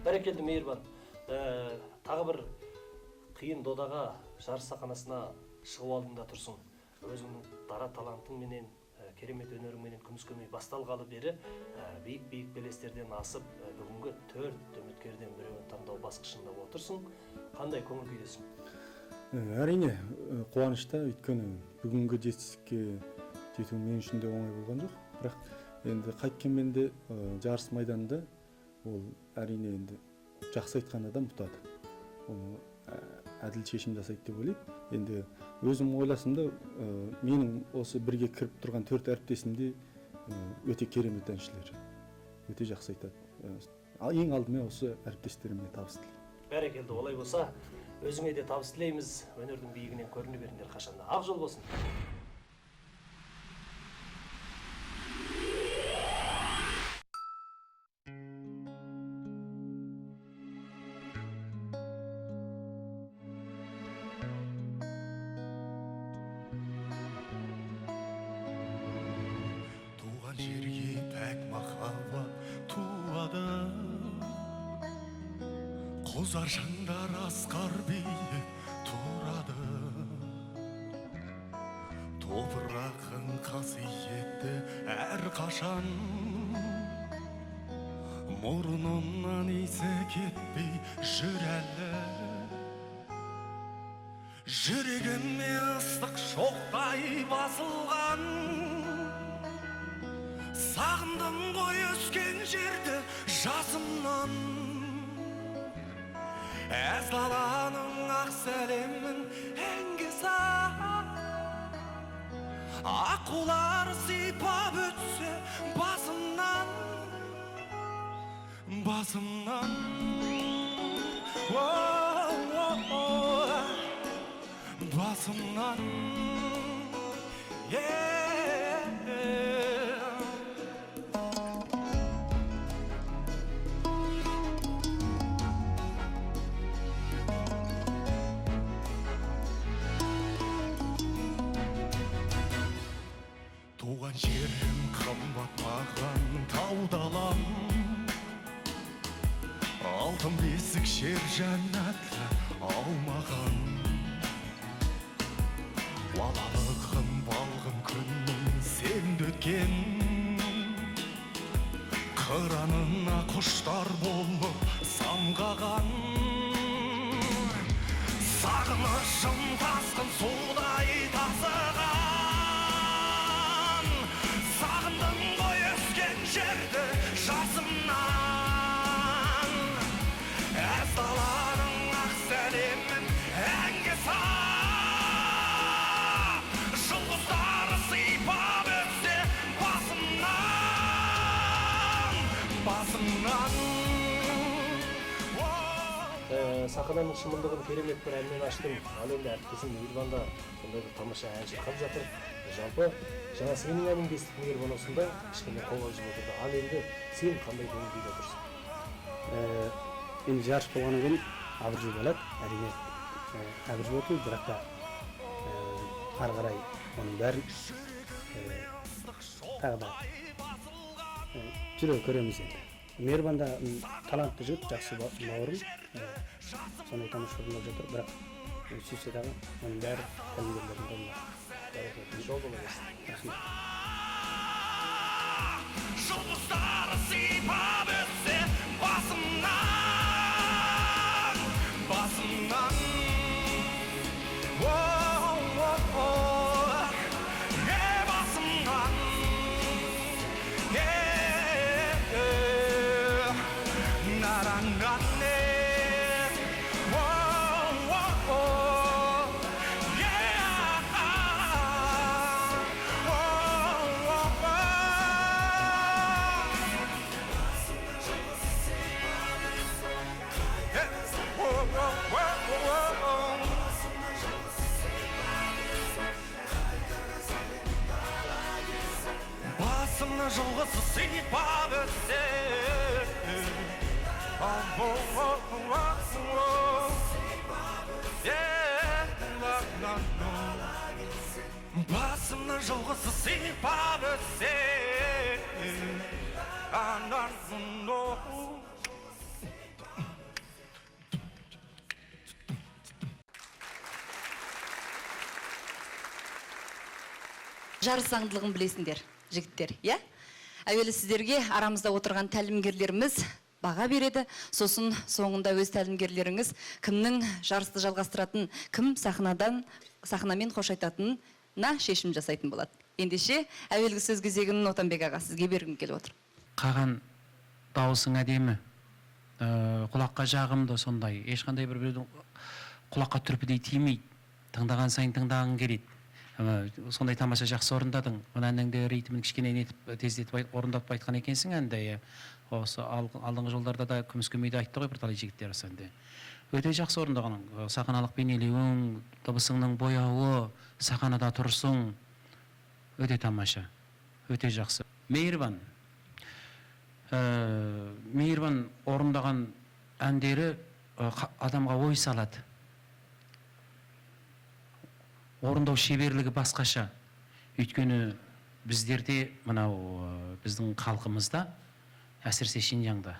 Бәрекелді Мейірбан. Тағы бір қиын додаға жарыс сахнасына шығып алдыңда тұрсың. Өзіңнің дара талантың менен, керемет өнерің менен күміс көмей басталғалы бері биік белестерден асып, бүгінгі 4 үміткерден біреуін таңдау басқышында отырсың. Қандай көңіл күйдесің? Әрине, қуанышта, өйткені бүгінгі жетістікке жету мен үшін де оңай болған жоқ. Бірақ енді қайткенмен де жарыс майданында ол әрине енді жақсы айтқан адам ұтады. Әділ шешім жасайды деп ойлаймын. Енді өзім ойласымда, менің осы бірге кіріп тұрған 4 әріптесімде өте керемет әншілер. Өте жақсы айтады. Ең алдымен осы әріптестеріме табыс тілеймін. Бәрекелді, олай болса, өзіңе де табыс тілейміз. Өнердің биігінен көріне беріңдер қашанда. Ақ жол болсын. Жерге пәк махаббат туады, қозар шаңдар асқар биік тұрады. Топырағың қасиетті әр қашан, мұрнымнан иісі кетпей жүр әлі. Жүрегіме ыстық шоқтай басылған, сағындым ғой өскен жерді жасымнан. Әз даланың ақ сәлемін әнге сап, аққулар сипап өтсе басымнан, басымнан. Басымнан. Туған жерім қымбат маған тау-далам, алтын бесік жер жәннаты аумаған. Балалығым балғын күннің сенде өткен, қыранына құштар болып самғаған. Сағынышым тасқын судай тасыған, сағындым ғой өскен жерді жасымнан. Әз даланың ақ сәлемін әнге сап, жұлдыздары сипап өтсе басымнан, басымнан. Сахнаның шымылдығын керемет бір әнмен аштым. Ал енді әріптесім Мейірбанда сондай бір тамаша ән шырқап жатыр. Жалпы жаңа сенің әніңді естіп Мейірбан осында кішкене қобалжып отырды. Ал енді сен қандай көңіл күйде тұрсың? Енді жарыс болғаннан кейін абыржу болады, әрине абыржу болады, бірақ та ары қарай оның бәрін тағы да жүре көреміз енді. Мейірбан да талантты жігіт, жақсы бауырым, сондай тамаша орындап жатыр, бірақ сүйсе дағы оның бәрі тәлімгерлердің қолында. Жол бола берсін. Рахмет. Жұлдыздары сипап өтсе басымнан, басымнан. Басымнан. Басымна жолғысы сипап өтсе, басымна жолғысы сипап өтсе, жарыс заңдылығын білесіңдер, жігіттер, иә? Әуелі сіздерге арамызда отырған тәлімгерлеріміз баға береді, сосын соңында өз тәлімгерлеріңіз кімнің жарысты жалғастыратын, кім сахнамен қош айтатынына шешім жасайтын болады. Ендеше, әуелгі сөз кезегін Отанбек аға сізге бергім келіп отыр. Қаған дауысың әдемі, құлаққа жағымды сондай, ешқандай бір құлаққа түрпідей тимейді, тыңдаған сайын тыңдағың келеді. Сондай тамаша жақсы орындадың. Мына әніңде ритмін кішкене тездетіп орындатып айтқан екенсің әнді. Осы алдыңғы жолдарда да күміс көмейді айтты ғой бірталай жігіттер сәнде. Өте жақсы орындаған. Сахналық бейнелеуің, дыбысыңның бояуы, сахнада тұрсың. Өте тамаша. Өте жақсы. Мейірбан. Мейірбан орындаған әндері адамға ой салады. Орындау шеберлігі басқаша. Өйткені біздерде, мынау біздің халқымызда, әсіресе Шинжаңда,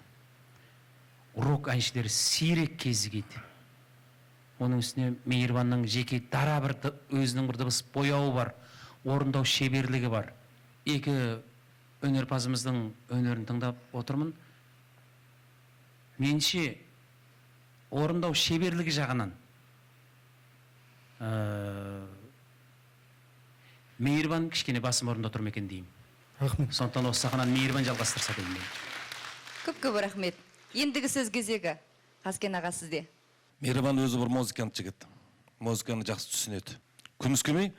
рок әншілері сирек кезігеді. Оның үстіне Мейірбанның жеке дара бір өзінің бір дыбыс бояуы бар, орындау шеберлігі бар. Екі өнерпазымыздың өнерін тыңдап отырмын. Менше орындау шеберлігі жағынан Мейірбан кішкене басым орында тұрм екен деймін. Рахмет. Сондықтан осы сахнаны Мейірбан жалғастырса деймін. Көп рахмет. Ендігі сөз кезегі Қаскен аға сізде. Мейірбан өзі бір музыкант жігіт. Музыканы жақсы түсінеді. Күміс көмей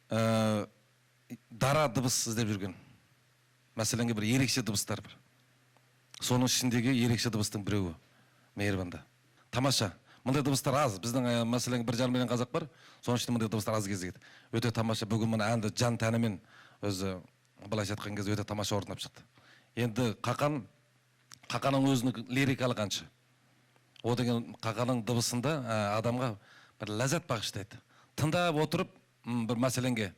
дара дыбыс іздеп жүрген. Мәселенге бір ерекше дыбыстар бар. Соның ішіндегі ерекше дыбыстың біреуі Мейірбанда. Тамаша. Мұндай дыбыстар аз. Біздің мәселен 1,5 миллион қазақ бар. Соның ішінде мұндай дыбыстар аз кезігеді. Өте тамаша. Бүгін мына әнді жан тәнімен өзі былайша айтқан кезде өте тамаша орындап шықты. Енді Қақаның өзінің лирикалық әнші. О деген Қақаның дыбысында адамға бір ләззат бағыштайды. Тыңдап отырып, бір мәселенге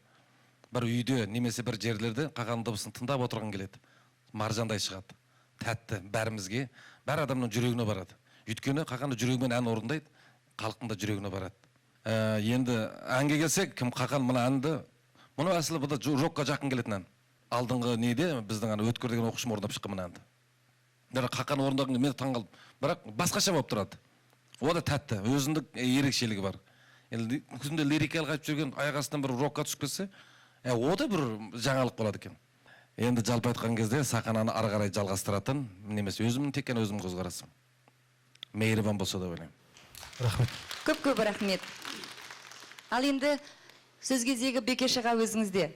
бір үйде немесе бір жерлерде Қақаның дыбысын тыңдап отырған келеді. Маржандай шығады. Тәтті бәрімізге, бәр адамның жүрегіне барады. Өйткені Қақаны жүрегімен ән орындайды, халықтың да жүрегіне барады. Енді әнге келсек, кім Қақан мұны әнді, мұны әсілі бұда рокқа жақын келетін ән. Алдыңғы неде біздің өткір деген оқушым орындап шыққан мұны әнді. Қақан орындаған мен таңғалдым, бірақ басқаша болып тұрады. О да тәтті, өзіндік ерекшелігі бар. Енді күзінде лирикалық айтып жүрген аяқ астынан бір рокқа түсіп кетсе, о да бір жаңалық болады екен. Енді жалпы айтқан кезде сахнаны ары қарай жалғастыратын, немесе өзімнің тек қана өзімнің көзқарасым. Мейірбан болса да ойлаймын. Рахмет. Көп рахмет. Ал енді сөз кезегі Бекеш аға өзіңізде.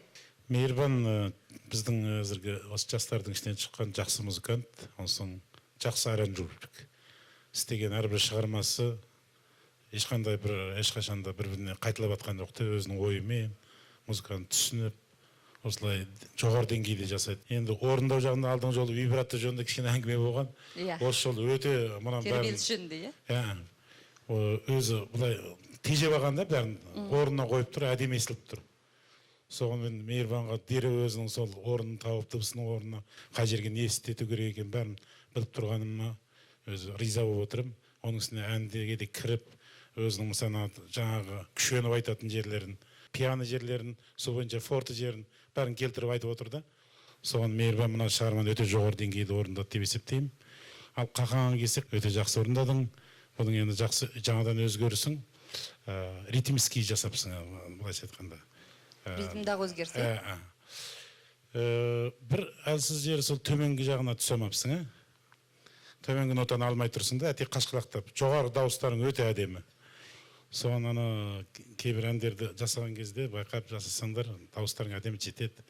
Мейірбан біздің әзірге осы жастардың ішінен шыққан жақсы музыкант, онсын жақсы аранжировщик. Істеген әрбір шығармасы ешқашанда бір-біріне қайталап атқан жоқ та, өзінің ойымен музыканы түсініп, осылай жоғары деңгейде жасайды. Енді орындау жағында алдыңғы жолы вибрато жөнінде кішкене әңгіме болған. Осы жолы өте мұнан бәрін тербеліс жөнінде, өзі былай тежеп алғанда бәрін орнына қойып тұр, әдемі естіліп тұр. Соғымен Мейірбанға дереу өзінің сол орнын тауып, дыбысының орнына қай жерге не істету керек екен бәрін біліп тұрғаныма өзі риза болып отырмын. Оның үстіне әндеге де кіріп, өзінің мысана жаңағы күшеніп айтатын жерлерін, пиано жерлерін, сол бойынша форте жерін бәрін келтіріп айтып отырды. Соған Мейірбан мына шығарманы өте жоғары деңгейде орындады деп есептеймін. Ал Қақанға келсек, өте жақсы орындадың. Бұның енді жақсы жаңадан өзгерісің, ритмский жасапсың, былайша айтқанда. Ритмдағы өзгеріс. Бір әлсіз жері сол төменгі жағына түсе алмапсың. Төменгі нотаны алмай тұрсың да, әтек қашқалақтап. Жоғары дауыстарың өте әдемі. Соған кейбір әндерді жасаған кезде байқап жасасаңдар, дауыстарың әдемі жетеді.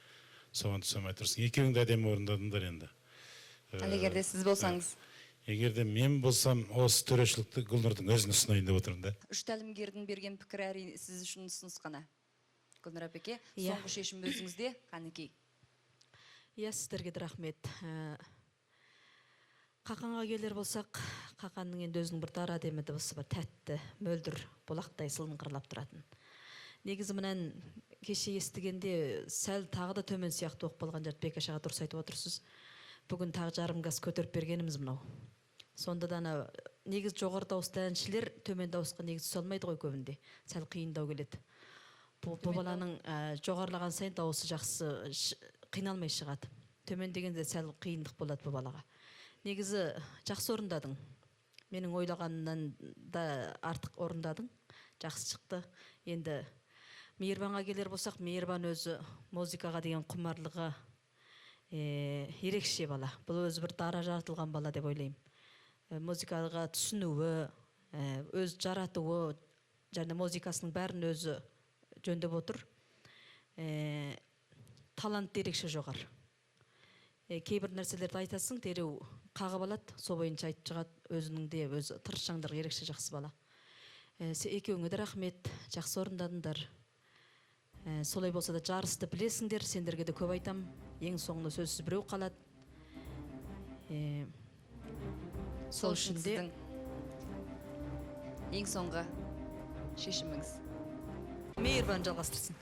Соған түсе алмай тұрсың. Екеуің де әдемі орындадыңдар енді. Ал егерде сіз болсаңыз? Егерде мен болсам, осы төрешілікті Гүлнұрдың өзін ұсынайын деп отырмын да. Үш тәлімгердің берген пікірі әрине сіз үшін ұсыныс қана. Гүлнұр апеке, соңғы шешім өзіңізде, қанекей. Сіздерге де рахмет. Қақанға келер болсақ, Қақанның енді өзінің бір дара әдемі дыбысы бар, тәтті, мөлдір, болақтай сылыңғырлап тұратын. Негізі мұнан кеше естігенде сәл тағы да төмен сияқты оқып болған жат, Бекеш аға дұрыс айтып отырсыз. Бүгін тағы жарым газ көтеріп бергеніміз мынау. Сонда да негіз жоғары дауысты әншілер төмен дауысқа негіз түсе алмайды ғой көбінде. Сәл қиындау келеді. Бұл баланың жоғарылаған сайын дауысы жақсы қиналмай шығады. Төмендегенде сәл қиындық болады бұл балаға. Негізі жақсы орындадың. Менің ойлағанымнан да артық орындадың. Жақсы шықты. Енді Мейірбанға келер болсақ, Мейірбан өзі музыкаға деген құмарлығы ерекше бала. Бұл өзі бір дара жаратылған бала деп ойлаймын. Музыкаға түсінуі, өз жаратуы, және музыкасының бәрін өзі жөндеп отыр. Талант ерекше жоғар. Кейбір нәрселерді айтасың, дереу қағып алады, сол бойынша айтып шығады, өзінің де өзі тырысшаңдығы ерекше жақсы бала. Екеуіңе де рахмет, жақсы орындадыңдар. Солай болса да жарысты білесіңдер, сендерге де көп айтам. Ең соңында сөзсіз біреу қалады. Сол үшін сіздің ең соңғы шешіміңіз. Мейірбан жалғастырсын.